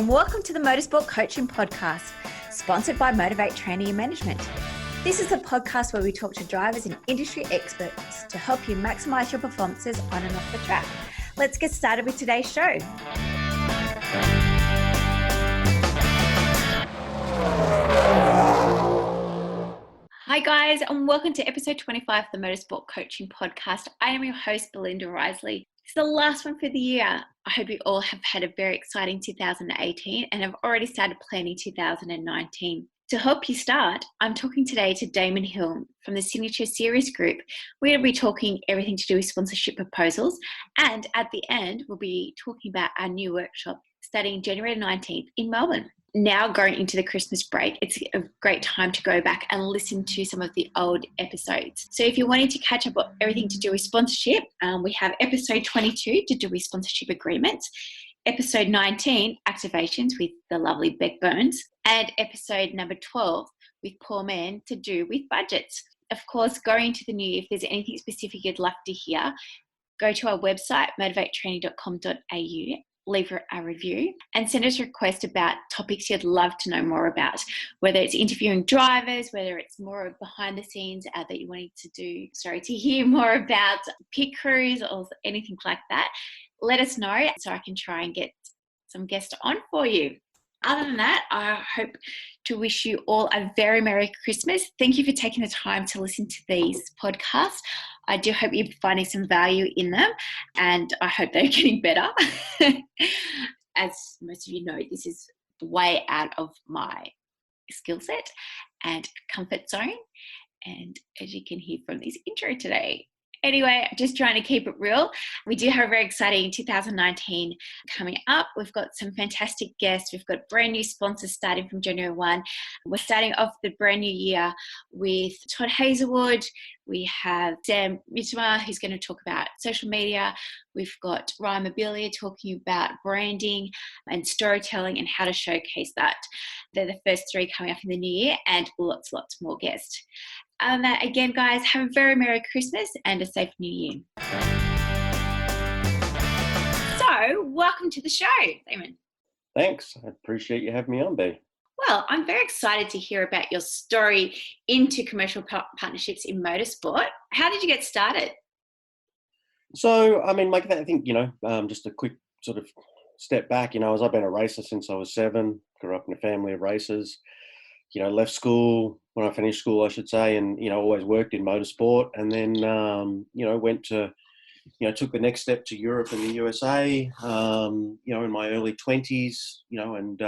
and welcome to the Motorsport Coaching Podcast, sponsored by Motivate Training and Management. This is a podcast where we talk to drivers and industry experts to help you maximize your performances on and off the track. Let's get started with today's show. Hi guys, and welcome to episode 25 of the Motorsport Coaching Podcast. I am your host, Belinda Risley. It's the last one for the year. I hope you all have had a very exciting 2018 and have already started planning 2019. To help you start, I'm talking today to Damon Hill from the Signature Series Group. We're going to be talking everything to do with sponsorship proposals, and at the end, we'll be talking about our new workshop starting January 19th in Melbourne. Now going into the Christmas break, it's a great time to go back and listen to some of the old episodes. So if you're wanting to catch up on everything to do with sponsorship, we have episode 22 to do with sponsorship agreements, episode 19, activations with the lovely Bec Burns, and episode number 12 with Paul Mann to do with budgets. Of course, going into the new year, if there's anything specific you'd love to hear, go to our website, motivatetraining.com.au, leave a review and send us a request about topics you'd love to know more about, whether it's interviewing drivers, whether it's more behind the scenes that you wanted to hear more about pit crews or anything like that. Let us know so I can try and get some guests on for you. Other than that, I hope to wish you all a very Merry Christmas. Thank you for taking the time to listen to these podcasts. I do hope you're finding some value in them, and I hope they're getting better. As most of you know, this is way out of my skill set and comfort zone. And as you can hear from this intro today, anyway, I'm just trying to keep it real. We do have a very exciting 2019 coming up. We've got some fantastic guests. We've got brand new sponsors starting from January 1. We're starting off the brand new year with Todd Hazelwood. We have Sam Mitchell, who's going to talk about social media. We've got Ryan Mobilia talking about branding and storytelling and how to showcase that. They're the first three coming up in the new year, and lots more guests. Again, guys, have a very Merry Christmas and a safe New Year. So, welcome to the show, Damon. Thanks. I appreciate you having me on, Bea. Well, I'm very excited to hear about your story into commercial partnerships in motorsport. How did you get started? So, I think, just a quick sort of step back, I've been a racer since I was 7, grew up in a family of racers, left school when I finished school, I should say, and, always worked in motorsport, and then, went to, took the next step to Europe and the USA, in my early 20s, and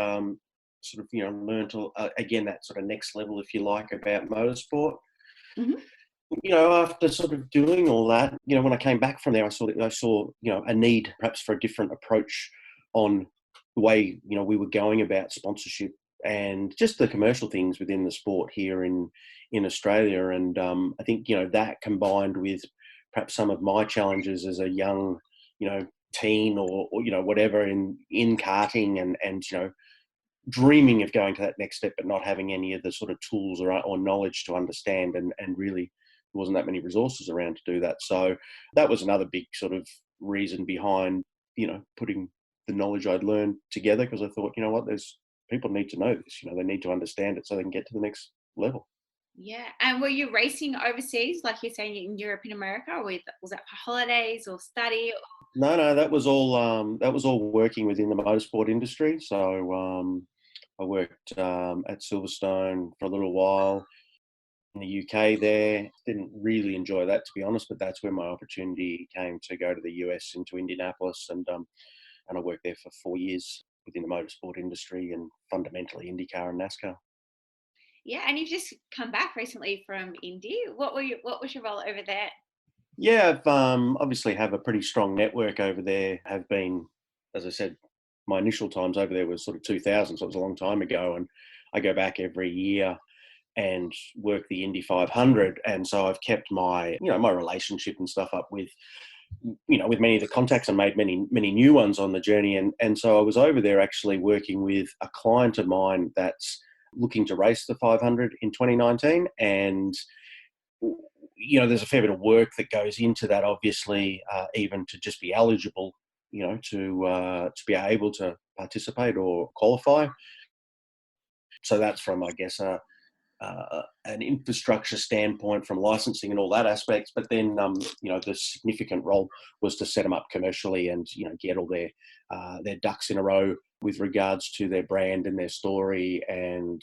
learned to, again, that sort of next level, if you like, about motorsport. Mm-hmm. After sort of doing all that, when I came back from there, I saw a need perhaps for a different approach on the way, we were going about sponsorship and just the commercial things within the sport here in Australia. And I think, that combined with perhaps some of my challenges as a young, teen or whatever in karting and dreaming of going to that next step, but not having any of the sort of tools or knowledge to understand, and really there wasn't that many resources around to do that. So that was another big sort of reason behind, putting the knowledge I'd learned together, because I thought, there's people need to know this, they need to understand it so they can get to the next level. Yeah. And were you racing overseas, like you're saying, in Europe and America, or was that for holidays or study? No, that was all working within the motorsport industry. So I worked at Silverstone for a little while in the UK there. Didn't really enjoy that, to be honest, but that's where my opportunity came to go to the US, into Indianapolis, and I worked there for 4 years within the motorsport industry, and fundamentally IndyCar and NASCAR. Yeah, and you've just come back recently from Indy. What was your role over there? Yeah, I've obviously have a pretty strong network over there. Have been, as I said, my initial times over there was sort of 2000, so it was a long time ago, and I go back every year and work the Indy 500, and so I've kept my my relationship and stuff up with with many of the contacts, and made many new ones on the journey, and so I was over there actually working with a client of mine that's looking to race the 500 in 2019, and there's a fair bit of work that goes into that, obviously, even to just be eligible, to be able to participate or qualify. So that's from, I guess, an infrastructure standpoint, from licensing and all that aspects. But then, the significant role was to set them up commercially and, get all their ducks in a row with regards to their brand and their story, and,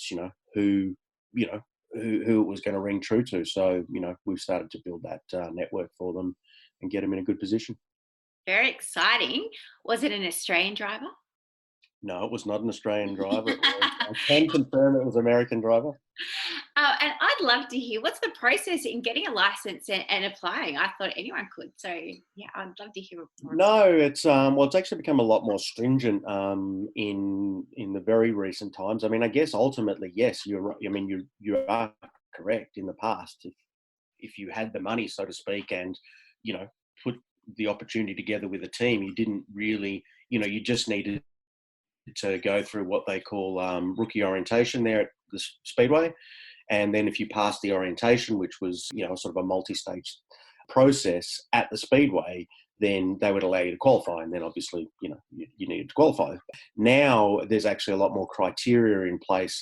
who it was going to ring true to. So, we've started to build that network for them and get them in a good position. Very exciting. Was it an Australian driver? No, it was not an Australian driver. I can confirm it was an American driver. And I'd love to hear, what's the process in getting a license and applying? I thought anyone could. So yeah, I'd love to hear more. No, it's actually become a lot more stringent in the very recent times. I mean, I guess ultimately, yes, you're right. I mean, you are correct. In the past, if you had the money, so to speak, and put the opportunity together with a team, you didn't really, you just needed to go through what they call rookie orientation there at the Speedway. And then if you passed the orientation, which was, sort of a multi-stage process at the Speedway, then they would allow you to qualify. And then obviously, you needed to qualify. Now there's actually a lot more criteria in place,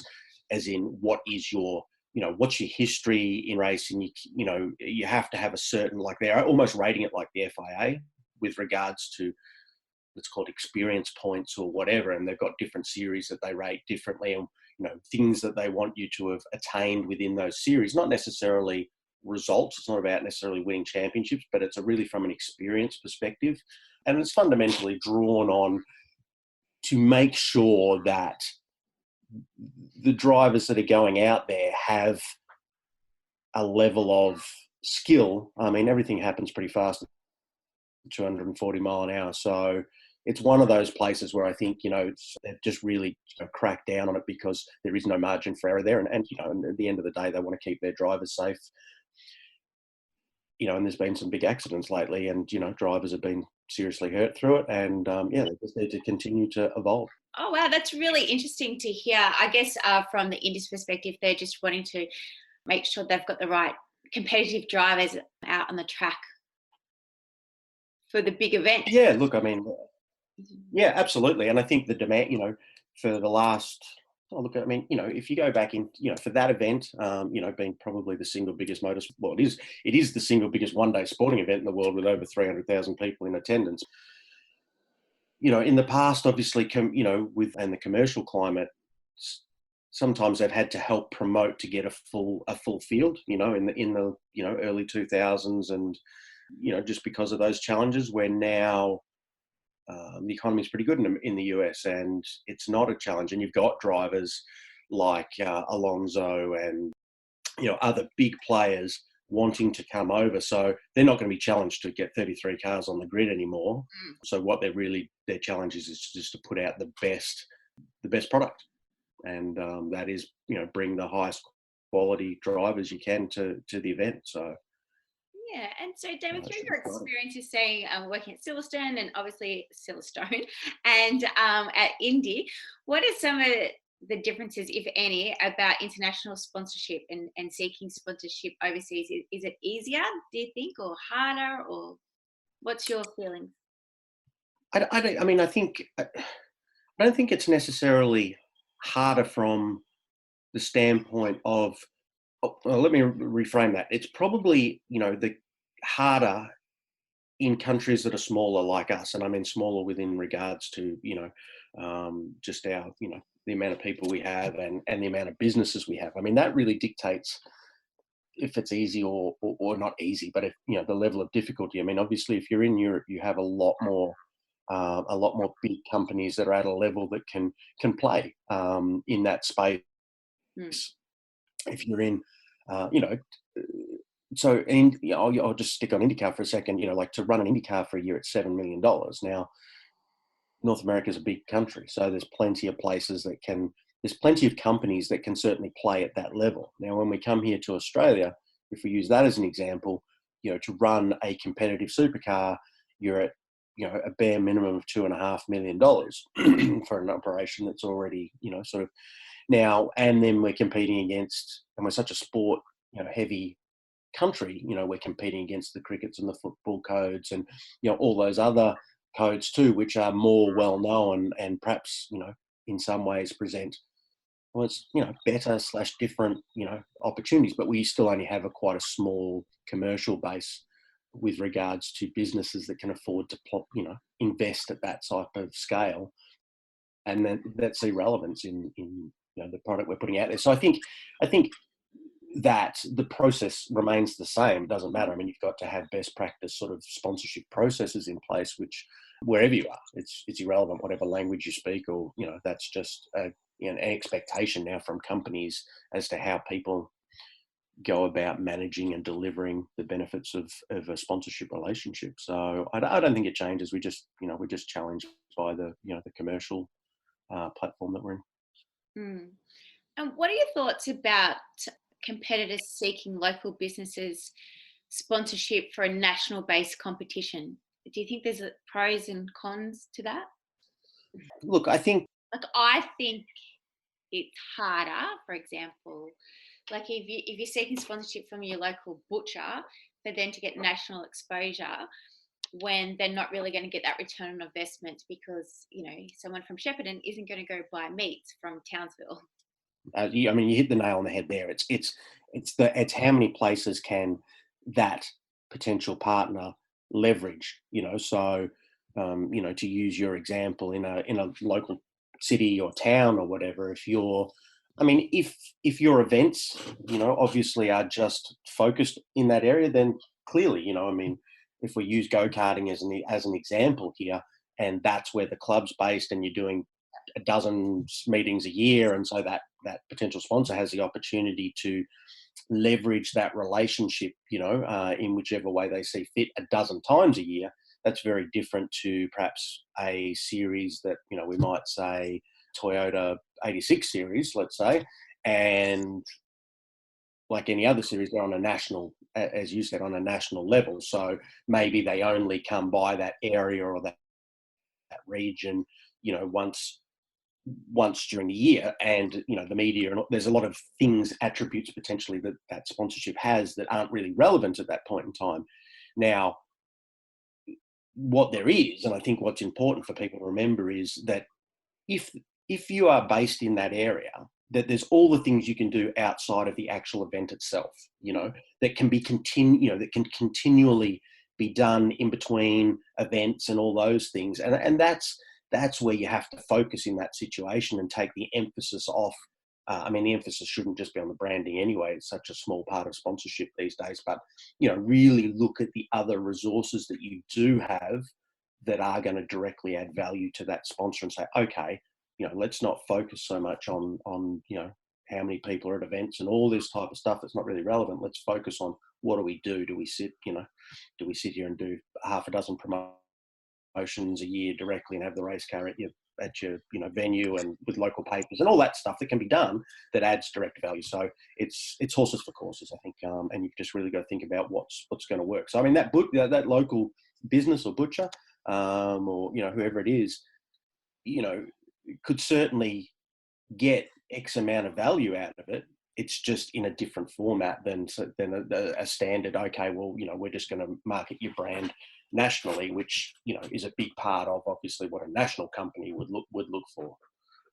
as in what is your, what's your history in racing? You have to have a certain, like, they're almost rating it like the FIA with regards to, it's called experience points or whatever, and they've got different series that they rate differently, and things that they want you to have attained within those series. Not necessarily results. It's not about necessarily winning championships, but it's really from an experience perspective, and it's fundamentally drawn on to make sure that the drivers that are going out there have a level of skill. I mean, everything happens pretty fast at 240 mile an hour, so it's one of those places where I think, they've just really cracked down on it, because there is no margin for error there. And at the end of the day, they want to keep their drivers safe. And there's been some big accidents lately, and, drivers have been seriously hurt through it. And, they just need to continue to evolve. Oh, wow. That's really interesting to hear. I guess from the Indies perspective, they're just wanting to make sure they've got the right competitive drivers out on the track for the big event. Yeah, look, I mean, yeah, absolutely. And I think the demand, for the last, if you go back in, for that event, being probably the single biggest it is the single biggest one-day sporting event in the world, with over 300,000 people in attendance. In the past, obviously, and the commercial climate, sometimes they've had to help promote to get a full field, in the early 2000s, and, just because of those challenges, where now, the economy is pretty good in the US, and it's not a challenge. And you've got drivers like Alonso and other big players wanting to come over, so they're not going to be challenged to get 33 cars on the grid anymore. So what their challenge is just to put out the best product, and that is bring the highest quality drivers you can to the event. So. Yeah, and so Damon, through your experiences saying working at Silverstone and obviously Silverstone and at Indy, what are some of the differences, if any, about international sponsorship and seeking sponsorship overseas? Is it easier, do you think, or harder, or what's your feeling? I don't think it's necessarily harder from the standpoint of, well, let me reframe that. It's probably, the harder in countries that are smaller like us. And I mean smaller within regards to, just our, the amount of people we have and the amount of businesses we have. I mean, that really dictates if it's easy or not easy, but if, the level of difficulty. I mean, obviously, if you're in Europe, you have a lot more big companies that are at a level that can play in that space. If you're in, so I'll just stick on IndyCar for a second. Like, to run an IndyCar for a year at $7 million. Now, North America is a big country, so there's plenty of there's plenty of companies that can certainly play at that level. Now, when we come here to Australia, if we use that as an example, to run a competitive supercar, you're at, a bare minimum of $2.5 million for an operation that's already, sort of now, and then we're competing against, and we're such a sport, heavy country, we're competing against the crickets and the football codes and, all those other codes too, which are more well known and perhaps, in some ways present, well, it's, better / different, opportunities, but we still only have quite a small commercial base with regards to businesses that can afford to, invest at that type of scale. And then that's the relevance in the product we're putting out there. So I think that the process remains the same. It doesn't matter. I mean, you've got to have best practice sort of sponsorship processes in place, which wherever you are, it's irrelevant, whatever language you speak, or, that's just an expectation now from companies as to how people go about managing and delivering the benefits of a sponsorship relationship. So I don't think it changes. We're just challenged by the commercial platform that we're in. Mm. And what are your thoughts about competitors seeking local businesses sponsorship for a national based competition? Do you think there's pros and cons to that? Look, I think I think it's harder, for example, like if you're seeking sponsorship from your local butcher for them to get national exposure when they're not really going to get that return on investment because someone from Shepparton isn't going to go buy meats from Townsville. you hit the nail on the head there. It's how many places can that potential partner leverage. So to use your example in a local city or town or whatever, if your events obviously are just focused in that area, then clearly if we use go-karting as an example here, and that's where the club's based, and you're doing a dozen meetings a year, and so that potential sponsor has the opportunity to leverage that relationship, in whichever way they see fit, a dozen times a year. That's very different to perhaps a series that we might say Toyota 86 series, let's say, and like any other series, they're on a national, as you said, on a national level. So maybe they only come by that area or that region, once during the year, and the media, and there's a lot of attributes potentially that sponsorship has that aren't really relevant at that point in time. Now, what there is, and I think what's important for people to remember, is that if you are based in that area, that there's all the things you can do outside of the actual event itself, that can that can continually be done in between events and all those things, and that's where you have to focus in that situation and take the emphasis off. The emphasis shouldn't just be on the branding anyway. It's such a small part of sponsorship these days, but, really look at the other resources that you do have that are going to directly add value to that sponsor and say, okay, let's not focus so much on how many people are at events and all this type of stuff that's not really relevant. Let's focus on what do we do? Do we sit here and do half a dozen promotions a year directly and have the race car at your venue and with local papers and all that stuff that can be done that adds direct value. So it's horses for courses, I think, and you've just really got to think about what's going to work. So that local business or butcher, or whoever it is, could certainly get X amount of value out of it. It's just in a different format than a standard. Okay, well, we're just going to market your brand nationally, which is a big part of obviously what a national company would look for.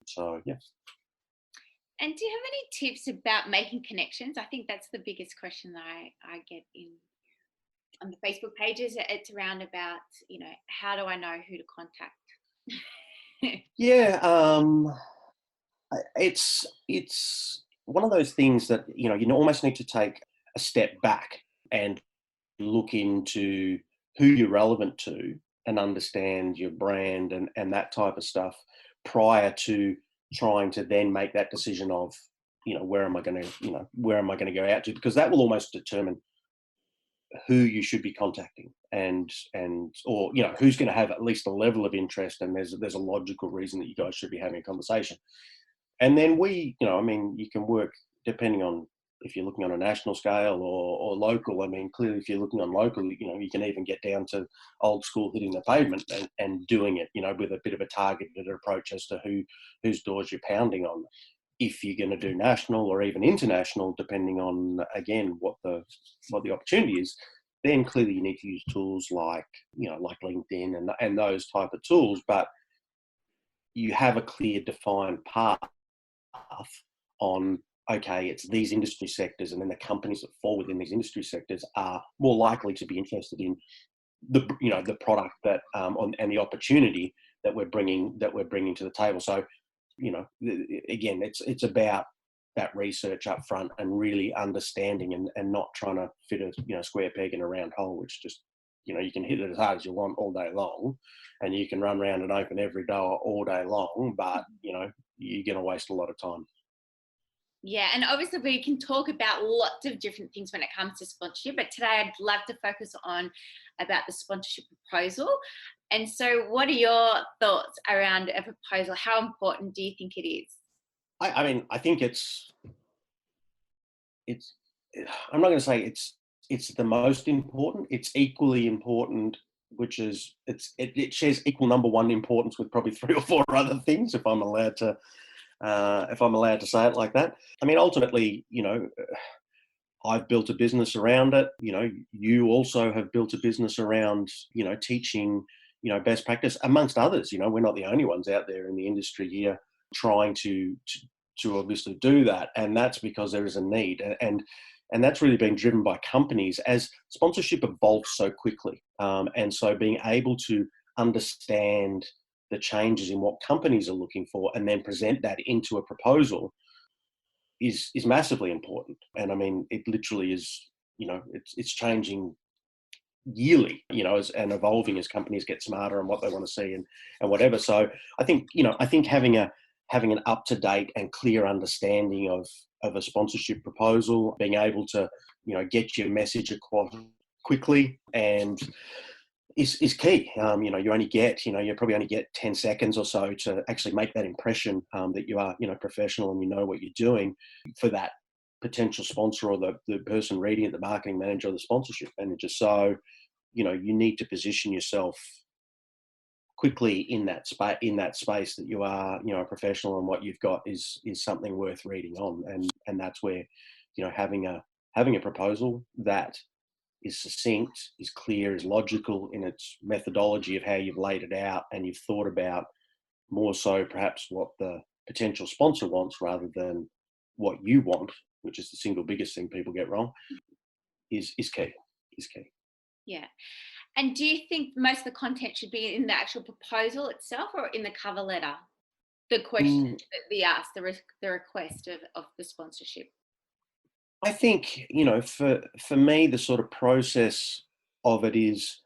So yeah. And do you have any tips about making connections? I think that's the biggest question that I get on the Facebook pages. It's around about how do I know who to contact? Yeah, it's one of those things that you almost need to take a step back and look into who you're relevant to and understand your brand and that type of stuff prior to trying to then make that decision of where am I going to go out to, because that will almost determine who you should be contacting and or who's going to have at least a level of interest, and there's a logical reason that you guys should be having a conversation. And then you can work depending on if you're looking on a national scale or local. Clearly if you're looking on local, you can even get down to old school hitting the pavement and doing it, with a bit of a targeted approach as to whose doors you're pounding on. If you're going to do national or even international, depending on, again, what the opportunity is, then clearly you need to use tools like, like LinkedIn and those type of tools, but you have a clear defined path on, okay, it's these industry sectors, and then the companies that fall within these industry sectors are more likely to be interested in the product that and the opportunity that we're bringing to the table. So, again, it's about that research up front and really understanding and not trying to fit a square peg in a round hole, which just, you can hit it as hard as you want all day long, and you can run around and open every door all day long, but you're going to waste a lot of time. Yeah, and obviously we can talk about lots of different things when it comes to sponsorship, but today I'd love to focus on about the sponsorship proposal. And so what are your thoughts around a proposal? How important do you think it is? I mean, I think I'm not going to say it's the most important. It's equally important, which is it shares equal number one importance with probably 3 or 4 other things, if I'm allowed to say it like that. I mean, ultimately, I've built a business around it. You also have built a business around, teaching, best practice amongst others. We're not the only ones out there in the industry here trying to obviously do that. And that's because there is a need. And that's really been driven by companies as sponsorship evolves so quickly. And so being able to understand the changes in what companies are looking for and then present that into a proposal is massively important. And I mean, it literally is, it's changing yearly, and evolving as companies get smarter and what they want to see and whatever. So I think having an up-to-date and clear understanding of a sponsorship proposal, being able to, get your message across quickly and is key. You probably only get 10 seconds or so to actually make that impression that you are, professional and you know what you're doing for that potential sponsor or the person reading it, the marketing manager or the sponsorship manager. So, you need to position yourself quickly in that space that you are, a professional, and what you've got is something worth reading on. And that's where, having a proposal that is succinct, is clear, is logical in its methodology of how you've laid it out, and you've thought about more so perhaps what the potential sponsor wants rather than what you want, which is the single biggest thing people get wrong, is key. Yeah. And do you think most of the content should be in the actual proposal itself or in the cover letter? The question that we ask, the request of the sponsorship. I think, for me, the sort of process of it is,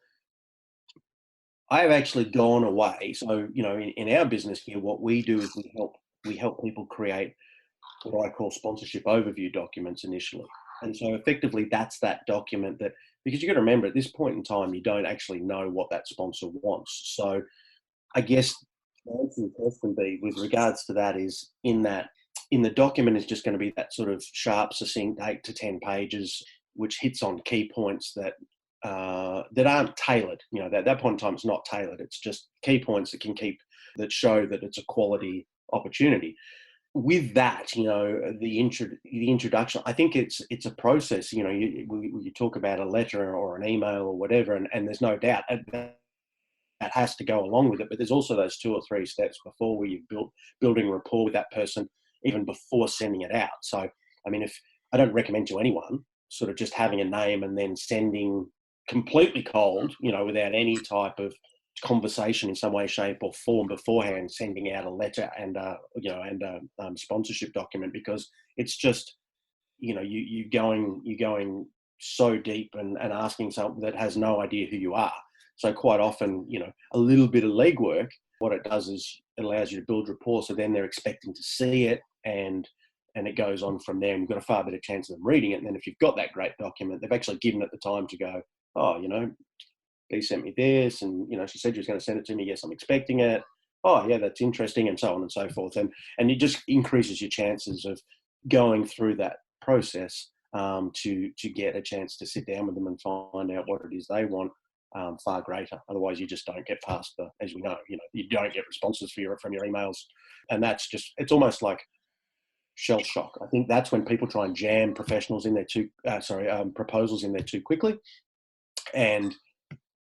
I have actually gone away. So, in our business here, what we do is we help people create what I call sponsorship overview documents initially. And so effectively that's that document that, because you've got to remember at this point in time, you don't actually know what that sponsor wants. So I guess the answer to the question be with regards to that is in the document is just going to be that sort of sharp, succinct 8 to 10 pages, which hits on key points that aren't tailored. At that point in time, it's not tailored. It's just key points that show that it's a quality opportunity. With that, the introduction, I think it's a process. You talk about a letter or an email or whatever, and there's no doubt that has to go along with it. But there's also those 2 or 3 steps before where you're building rapport with that person, even before sending it out. So, I mean, if I don't recommend to anyone sort of just having a name and then sending completely cold, without any type of conversation in some way, shape, or form beforehand, sending out a letter and a sponsorship document, because it's just, you're going so deep and asking something that has no idea who you are. So quite often, a little bit of legwork, what it does is it allows you to build rapport. So then they're expecting to see it, and it goes on from there. And you've got a far better chance of them reading it. And then if you've got that great document, they've actually given it the time to go, oh, B sent me this, and she said she was going to send it to me. Yes, I'm expecting it. Oh, yeah, that's interesting, and so on and so forth. And it just increases your chances of going through that process to get a chance to sit down with them and find out what it is they want far greater. Otherwise, you just don't get past as we know, you don't get responses from your emails, and that's just, it's almost like shell shock. I think that's when people try and jam proposals in there too quickly. and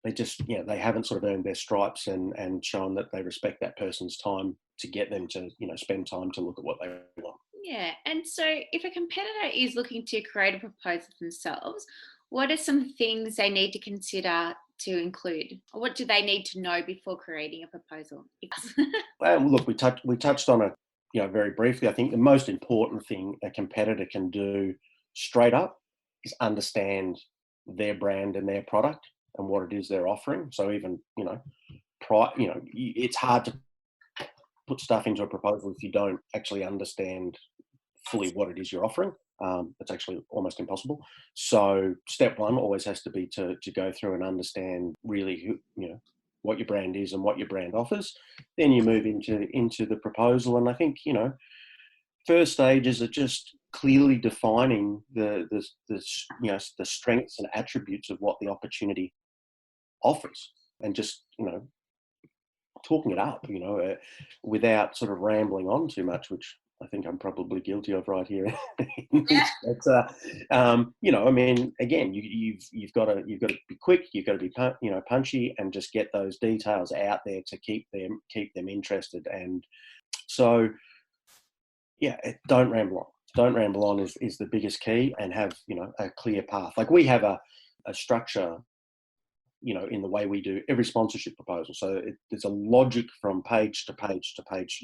they just, they haven't sort of earned their stripes and shown that they respect that person's time to get them to, spend time to look at what they want. Yeah. And so if a competitor is looking to create a proposal themselves, what are some things they need to consider to include? Or what do they need to know before creating a proposal? Look, we touched on it, very briefly. I think the most important thing a competitor can do straight up is understand their brand and their product and what it is they're offering. So even, it's hard to put stuff into a proposal if you don't actually understand fully what it is you're offering. It's actually almost impossible. So step one always has to be to go through and understand really what your brand is and what your brand offers. Then you move into the proposal, and I think first stages are just clearly defining the strengths and attributes of what the opportunity offers, and just talking it up, without sort of rambling on too much, which I think I'm probably guilty of right here. But, again, you've got to be quick. You've got to be punchy, and just get those details out there to keep them interested. And so, don't ramble on. Don't ramble on is the biggest key, and have a clear path. Like we have a structure, in the way we do every sponsorship proposal. So there's a logic from page to page to page,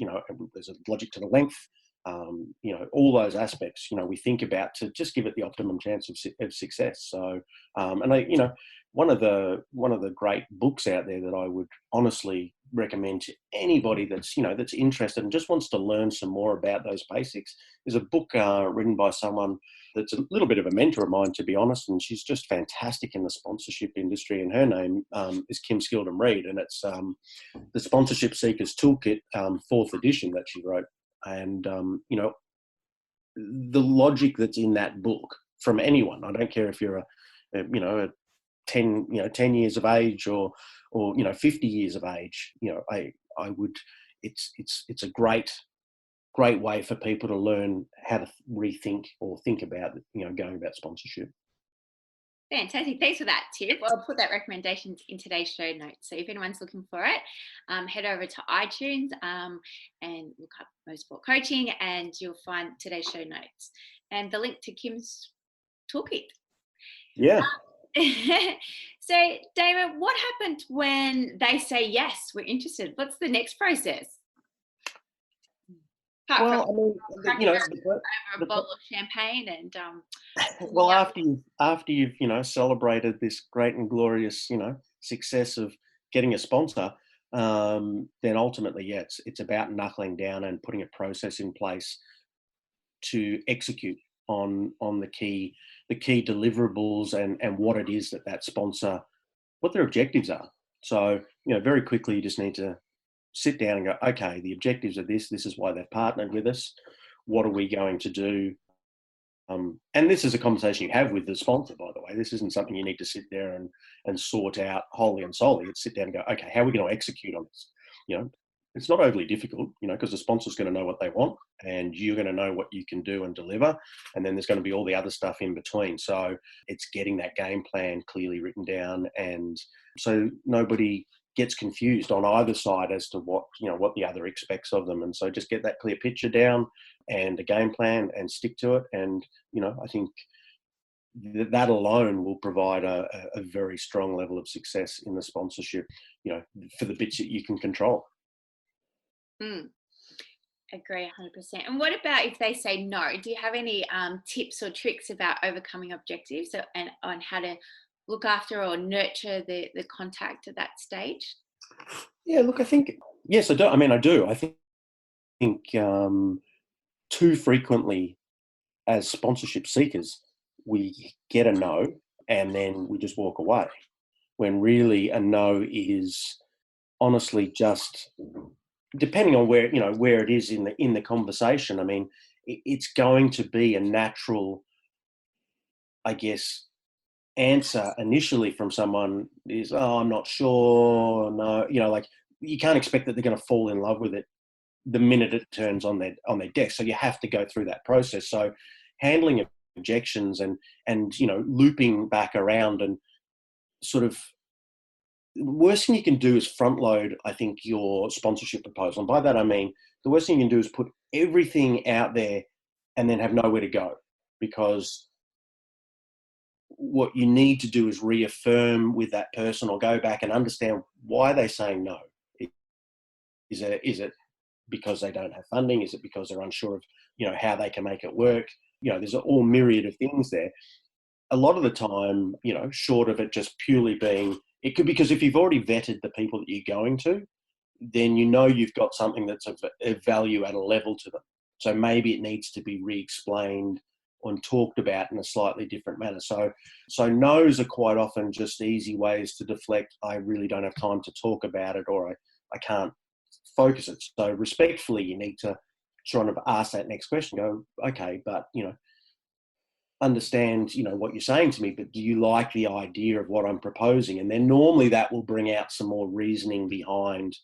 there's a logic to the length, all those aspects, we think about to just give it the optimum chance of success. So, one of the great books out there that I would honestly recommend to anybody that's interested and just wants to learn some more about those basics is a book written by someone that's a little bit of a mentor of mine, to be honest, and she's just fantastic in the sponsorship industry, and her name is Kim Skildon Reid, and it's the Sponsorship Seekers Toolkit, 4th edition that she wrote. And the logic that's in that book, from anyone, I don't care if you're a 10 years of age or 50 years of age, I would, it's a great way for people to learn how to rethink or think about going about sponsorship. Fantastic. Thanks for that tip. I'll put that recommendation in today's show notes. So if anyone's looking for it, head over to iTunes and look up Motorsport Coaching, and you'll find today's show notes and the link to Kim's toolkit. Yeah. So, Damon, what happened when they say, yes, we're interested? What's the next process? Well, over a bottle of champagne and well, after you've celebrated this great and glorious success of getting a sponsor, then ultimately, it's about knuckling down and putting a process in place to execute on the key deliverables and what it is that sponsor, what their objectives are. So very quickly you just need to sit down and go, okay, the objectives are this is why they've partnered with us. What are we going to do? And this is a conversation you have with the sponsor, by the way. This isn't something you need to sit there and sort out wholly and solely. It's sit down and go, okay, how are we going to execute on this? It's not overly difficult, because the sponsor's going to know what they want and you're going to know what you can do and deliver. And then there's going to be all the other stuff in between. So it's getting that game plan clearly written down, and so nobody gets confused on either side as to what the other expects of them. And so just get that clear picture down and a game plan and stick to it. And, I think that alone will provide a very strong level of success in the sponsorship, for the bits that you can control. Agree 100%. And what about if they say no? Do you have any tips or tricks about overcoming objectives and on how to look after or nurture the contact at that stage? Yeah, look, I think, yes, I do. I do. I think too frequently as sponsorship seekers, we get a no and then we just walk away, when really a no is honestly just, depending on where it is in the conversation. It's going to be a natural, I guess, answer initially from someone is, oh, I'm not sure, no, you can't expect that they're going to fall in love with it the minute it turns on their desk. So you have to go through that process. So handling objections and looping back around and sort of worst thing you can do is front load, I think, your sponsorship proposal. And by that, I mean, the worst thing you can do is put everything out there and then have nowhere to go, because what you need to do is reaffirm with that person or go back and understand why they're saying no. Is it because they don't have funding? Is it because they're unsure of, how they can make it work? There's all myriad of things there. A lot of the time, short of it just purely being, it could, because if you've already vetted the people that you're going to, then you've got something that's of value at a level to them. So maybe it needs to be re-explained and talked about in a slightly different manner. So no's are quite often just easy ways to deflect. I really don't have time to talk about it, or I can't focus it. So respectfully, you need to try and ask that next question. Go, okay, but understand what you're saying to me, but do you like the idea of what I'm proposing? And then normally that will bring out some more reasoning behind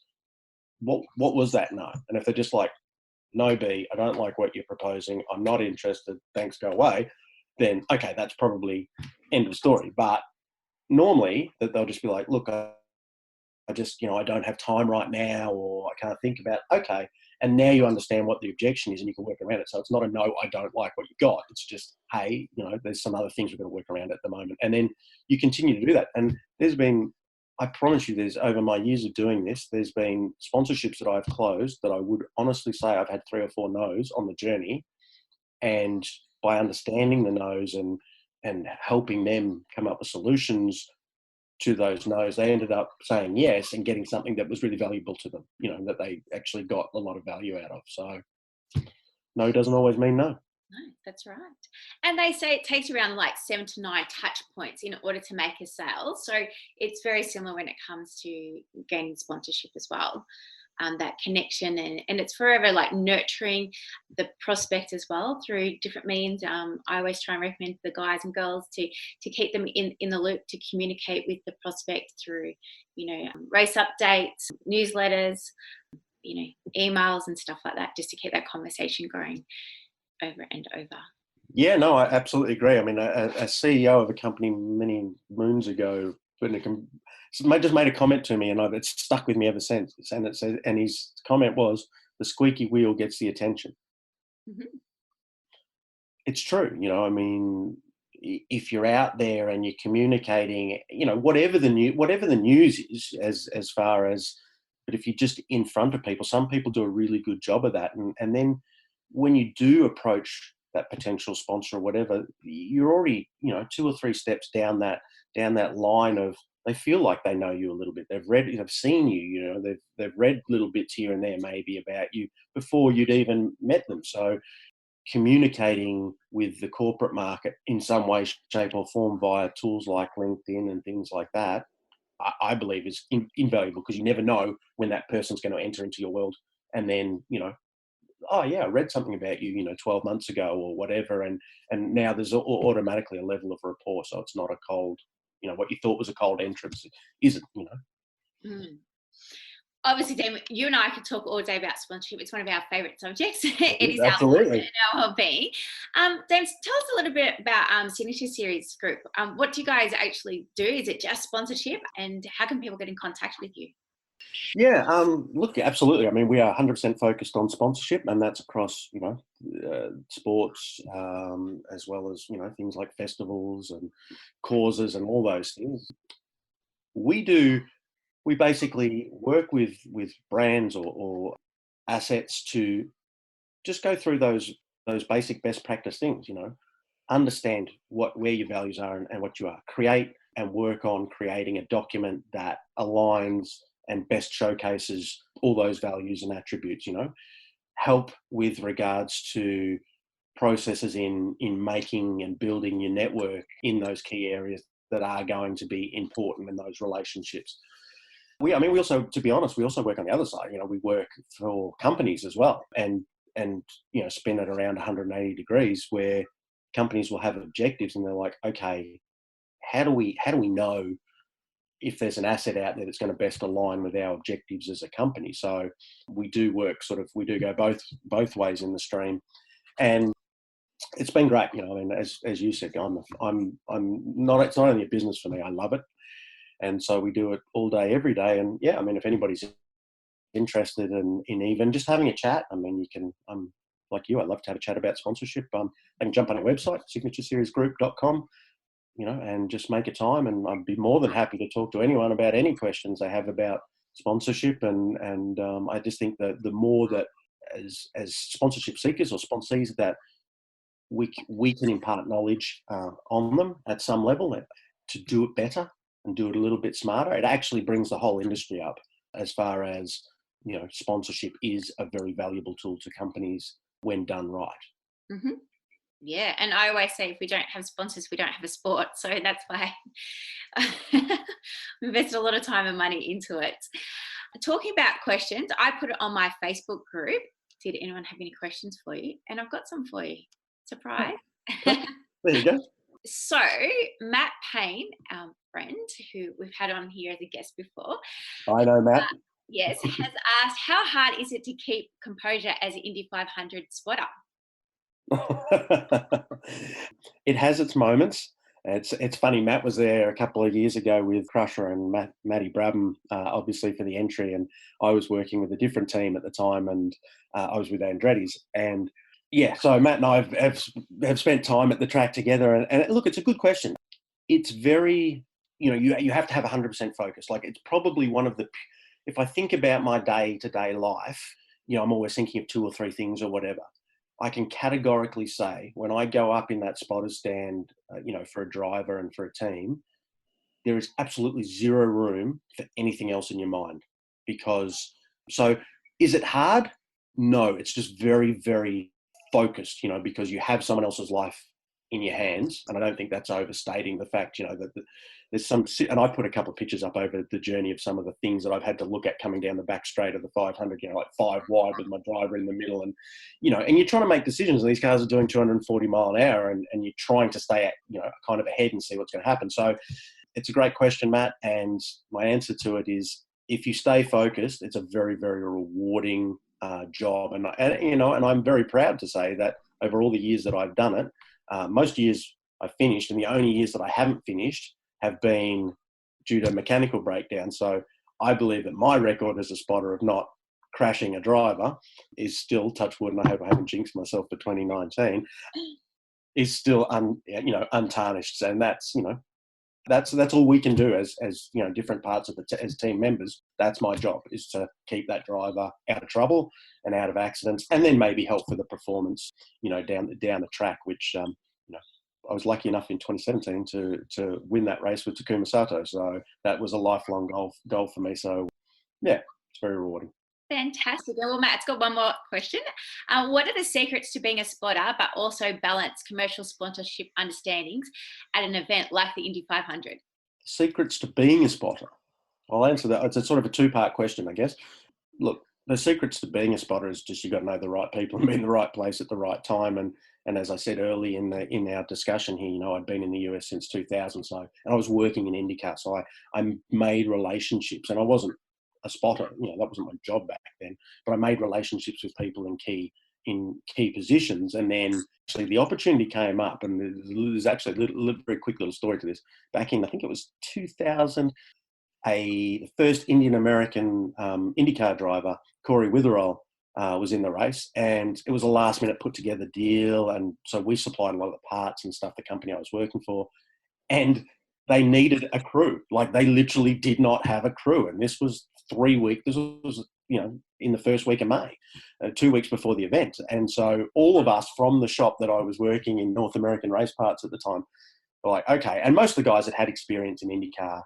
what was that no. And if they're just like, no, B, I don't like what you're proposing, I'm not interested, thanks, go away, then okay, that's probably end of story. But normally that they'll just be like, look, I just, I don't have time right now, or I can't think about it. Okay. And now you understand what the objection is and you can work around it. So it's not a no, I don't like what you got. It's just, hey, there's some other things we're going to work around at the moment. And then you continue to do that. And I promise you, over my years of doing this, there's been sponsorships that I've closed that I would honestly say I've had 3 or 4 no's on the journey. And by understanding the no's and helping them come up with solutions to those no's, they ended up saying yes and getting something that was really valuable to them, that they actually got a lot of value out of. So no doesn't always mean no. No, that's right. And they say it takes around like 7 to 9 touch points in order to make a sale. So it's very similar when it comes to gaining sponsorship as well. That connection, and it's forever like nurturing the prospect as well through different means. I always try and recommend the guys and girls to keep them in the loop, to communicate with the prospect through race updates, newsletters, emails and stuff like that, just to keep that conversation going over and over. Yeah, no, I absolutely agree. I mean, a CEO of a company many moons ago just made a comment to me, and it's stuck with me ever since. And his comment was, "The squeaky wheel gets the attention." Mm-hmm. It's true. I mean, if you're out there and you're communicating, whatever the news is, as far as, but if you're just in front of people, some people do a really good job of that, and then when you do approach that potential sponsor or whatever, you're already 2 or 3 steps down that line of, they feel like they know you a little bit. They've seen you, they've read little bits here and there maybe about you before you'd even met them. So communicating with the corporate market in some way, shape or form via tools like LinkedIn and things like that, I believe is invaluable, because you never know when that person's going to enter into your world. And then, oh yeah, I read something about you, 12 months ago or whatever. And now there's automatically a level of rapport. So it's not a cold, what you thought was a cold entrance isn't. Mm. Obviously, Damon, you and I could talk all day about sponsorship. It's one of our favourite subjects. It is Absolutely. our hobby. James, tell us a little bit about Signature Series Group. What do you guys actually do? Is it just sponsorship? And how can people get in contact with you? Yeah, look, absolutely. I mean, we are 100% focused on sponsorship, and that's across, sports, as well as, things like festivals and causes and all those things. We basically work with brands or assets to just go through those basic best practice things, understand where your values are and what you are. Create and work on creating a document that aligns and best showcases all those values and attributes, help with regards to processes in making and building your network in those key areas that are going to be important in those relationships. We also, to be honest, we also work on the other side. We work for companies as well, and spin it around 180 degrees, where companies will have objectives and they're like, okay, how do we know if there's an asset out there that's going to best align with our objectives as a company? So we do go both ways in the stream, and it's been great. As you said, I'm not. It's not only a business for me. I love it. And so we do it all day, every day. And yeah, I mean, if anybody's interested in even just having a chat, I mean, you can, like you, I'd love to have a chat about sponsorship. I can jump on our website, signatureseriesgroup.com, and just make a time. And I'd be more than happy to talk to anyone about any questions they have about sponsorship. And I just think that the more that as sponsorship seekers or sponsees that we can impart knowledge on them at some level to do it better and do it a little bit smarter, it actually brings the whole industry up as far as, sponsorship is a very valuable tool to companies when done right. Mm-hmm. Yeah, and I always say if we don't have sponsors, we don't have a sport. So that's why I invested a lot of time and money into it. Talking about questions, I put it on my Facebook group. Did anyone have any questions for you? And I've got some for you. Surprise. There you go. So Matt Payne, our friend who we've had on here as a guest before. I know, Matt. Yes, has asked, how hard is it to keep composure as an Indy 500 spotter? It has its moments. It's funny. Matt was there a couple of years ago with Crusher and Matty Brabham, obviously for the entry, and I was working with a different team at the time, and I was with Andretti's. And yeah, so Matt and I have spent time at the track together. And look, it's a good question. It's very, you have to have 100% focus. Like, it's probably one of the, if I think about my day-to-day life, I'm always thinking of 2 or 3 things or whatever. I can categorically say when I go up in that spotter's stand, for a driver and for a team, there is absolutely zero room for anything else in your mind. So is it hard? No, it's just very, very focused, because you have someone else's life in your hands. And I don't think that's overstating the fact, that there's some, and I put a couple of pictures up over the journey of some of the things that I've had to look at coming down the back straight of the 500, like 5 wide with my driver in the middle. And, and you're trying to make decisions, and these cars are doing 240 mile an hour, and you're trying to stay at, kind of ahead and see what's going to happen. So it's a great question, Matt. And my answer to it is, if you stay focused, it's a very, very rewarding job. And I'm very proud to say that over all the years that I've done it, most years I finished, and the only years that I haven't finished have been due to mechanical breakdown. So I believe that my record as a spotter of not crashing a driver is still, touch wood, and I hope I haven't jinxed myself for 2019, is still untarnished. And that's that's all we can do as different parts of as team members. That's my job, is to keep that driver out of trouble and out of accidents, and then maybe help for the performance, down the track, which I was lucky enough in 2017 to win that race with Takuma Sato. So that was a lifelong goal for me. So yeah, it's very rewarding. Fantastic. Well, Matt's got one more question. What are the secrets to being a spotter, but also balance commercial sponsorship understandings at an event like the Indy 500? Secrets to being a spotter. I'll answer that. It's a sort of a 2-part question, I guess. Look, the secrets to being a spotter is just, you've got to know the right people and be in the right place at the right time. And as I said early in our discussion here, I'd been in the US since 2000, and I was working in IndyCar, so I made relationships, and I wasn't a spotter, that wasn't my job back then, but I made relationships with people in key positions. And then actually the opportunity came up, and there's actually a very quick little story to this. Back in, I think it was 2000, the first Indian American IndyCar driver, Corey Witherell, was in the race, and it was a last minute put together deal. And so we supplied a lot of the parts and stuff, the company I was working for, and they needed a crew. Like, they literally did not have a crew. And this was 3 weeks, this was, in the first week of May, 2 weeks before the event. And so all of us from the shop that I was working in, North American Race Parts at the time, were like, okay. And most of the guys had experience in IndyCar,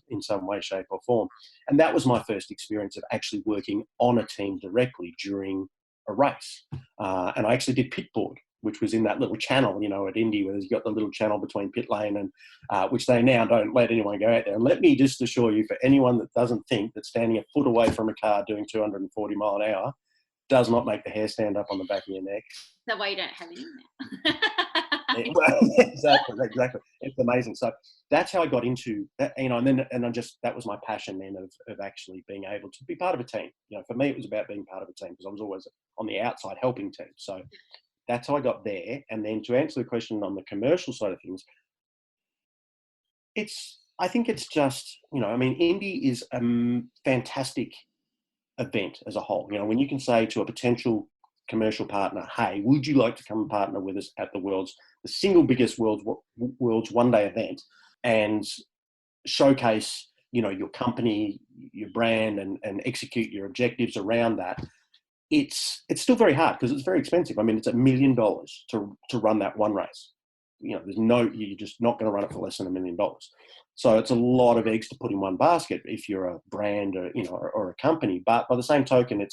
in some way, shape or form. And that was my first experience of actually working on a team directly during a race. And I actually did pit board, which was in that little channel, at Indy, where you've got the little channel between pit lane and which they now don't let anyone go out there. And let me just assure you, for anyone that doesn't think that standing a foot away from a car doing 240 mile an hour does not make the hair stand up on the back of your neck. That's why you don't have any now. Exactly. It's amazing. So that's how I got into that, that was my passion then of actually being able to be part of a team. For me, it was about being part of a team, because I was always on the outside helping teams. So that's how I got there. And then to answer the question on the commercial side of things, it's I think it's just, I mean, Indy is a fantastic event as a whole. When you can say to a potential commercial partner, hey, would you like to come and partner with us at the single biggest world's one-day event, and showcase, your company, your brand, and execute your objectives around that. It's still very hard because it's very expensive. I mean, it's $1 million to run that one race. You're just not going to run it for less than $1 million. So it's a lot of eggs to put in one basket if you're a brand or a company. But by the same token,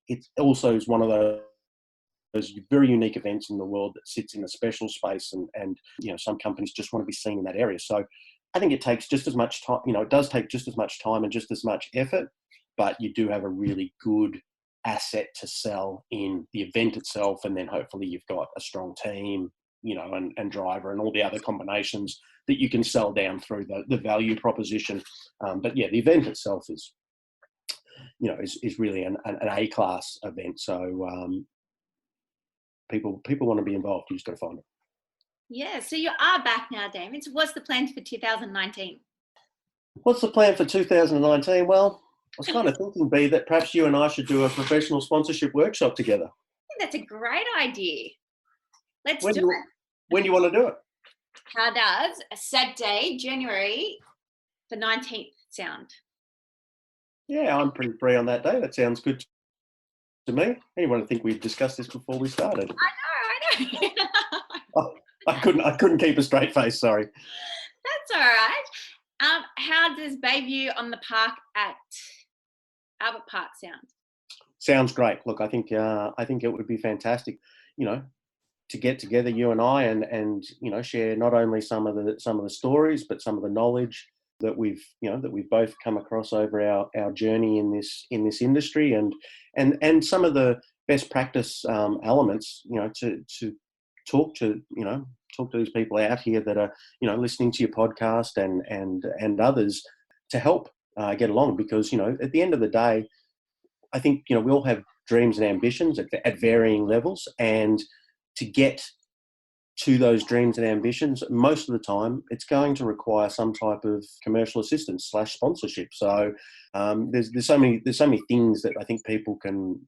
it also is one of those very unique events in the world that sits in a special space, and some companies just want to be seen in that area. So I think it takes just as much time. It does take just as much time and just as much effort, but you do have a really good asset to sell in the event itself, and then hopefully you've got a strong team, and driver and all the other combinations that you can sell down through the value proposition. But yeah, the event itself is really an A-class event. So people want to be involved. You just got to find them. Yeah, so you are back now, Damon. So what's the plan for 2019? What's the plan for 2019? Well, I was kind of thinking, B, that perhaps you and I should do a professional sponsorship workshop together. I think that's a great idea. Let's When do do it. When do you want to do it? How does a Saturday, January the 19th sound? Yeah, I'm pretty free on that day. That sounds good to me. Anyone would think we'd discussed this before we started. I know. Oh, I couldn't keep a straight face. Sorry. That's all right. How does Bayview on the Park at Albert Park sound? Sounds great. Look, I think it would be fantastic, to get together, you and I, and share not only some of the stories, but some of the knowledge that we've both come across over our journey in this industry, and some of the best practice elements, to talk to these people out here that are listening to your podcast and others, to help get along, because at the end of the day, I think we all have dreams and ambitions at varying levels, and to get to those dreams and ambitions, most of the time it's going to require some type of commercial assistance / sponsorship. So there's so many things that I think people can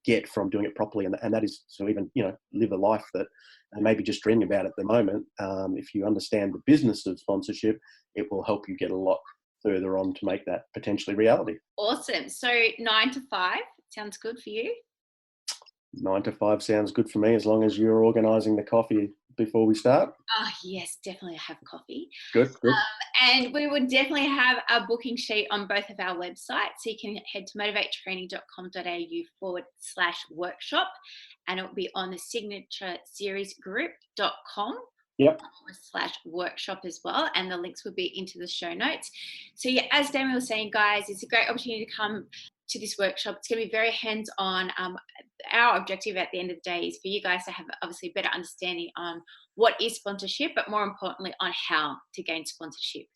get from doing it properly, and that is to even live a life that they maybe just dreaming about at the moment. If you understand the business of sponsorship, it will help you get a lot further on to make that potentially reality. Awesome. So 9 to 5 sounds good for you? 9 to 5 sounds good for me, as long as you're organising the coffee before we start. Oh, yes, definitely have coffee. Good. And we would definitely have a booking sheet on both of our websites. So you can head to motivatetraining.com.au/workshop, and it will be on the signatureseriesgroup.com. Yep. /workshop as well, and the links will be into the show notes. So yeah, as Damon was saying, guys, it's a great opportunity to come to this workshop. It's going to be very hands-on. Our objective at the end of the day is for you guys to have obviously a better understanding on what is sponsorship, but more importantly on how to gain sponsorship.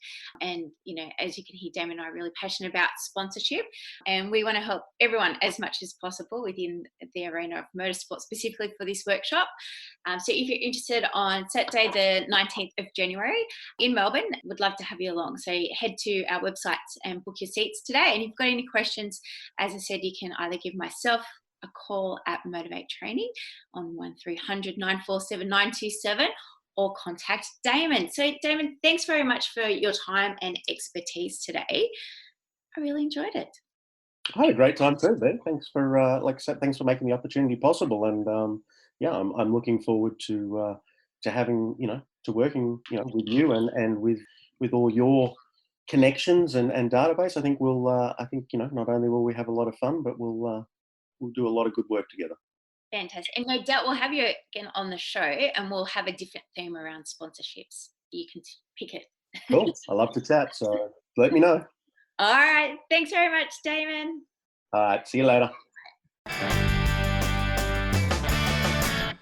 And as you can hear, Damon and I are really passionate about sponsorship, and we want to help everyone as much as possible within the arena of motorsport, specifically for this workshop. So if you're interested, on Saturday the 19th of January in Melbourne, would love to have you along. So head to our websites and book your seats today. And if you've got any questions, as I said, you can either give myself a call at Motivate Training on 1300 947 927, or contact Damon. So Damon, thanks very much for your time and expertise today. I really enjoyed it. I had a great time too, Ben. Thanks for like I said, thanks for making the opportunity possible. And I'm looking forward to having to working with you and with all your connections and database. I think not only will we have a lot of fun, but we'll do a lot of good work together. Fantastic. And no doubt we'll have you again on the show, and we'll have a different theme around sponsorships. You can pick it. Cool. I love to chat, so let me know. All right. Thanks very much, Damon. All right. See you later.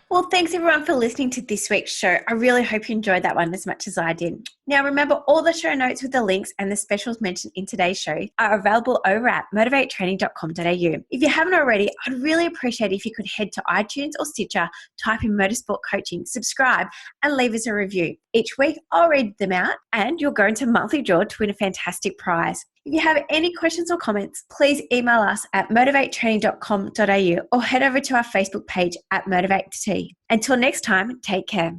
Well, thanks everyone for listening to this week's show. I really hope you enjoyed that one as much as I did. Now, remember, all the show notes with the links and the specials mentioned in today's show are available over at motivatetraining.com.au. If you haven't already, I'd really appreciate it if you could head to iTunes or Stitcher, type in Motorsport Coaching, subscribe, and leave us a review. Each week, I'll read them out and you'll go into a monthly draw to win a fantastic prize. If you have any questions or comments, please email us at motivatetraining.com.au or head over to our Facebook page at Motivate Until next time, take care.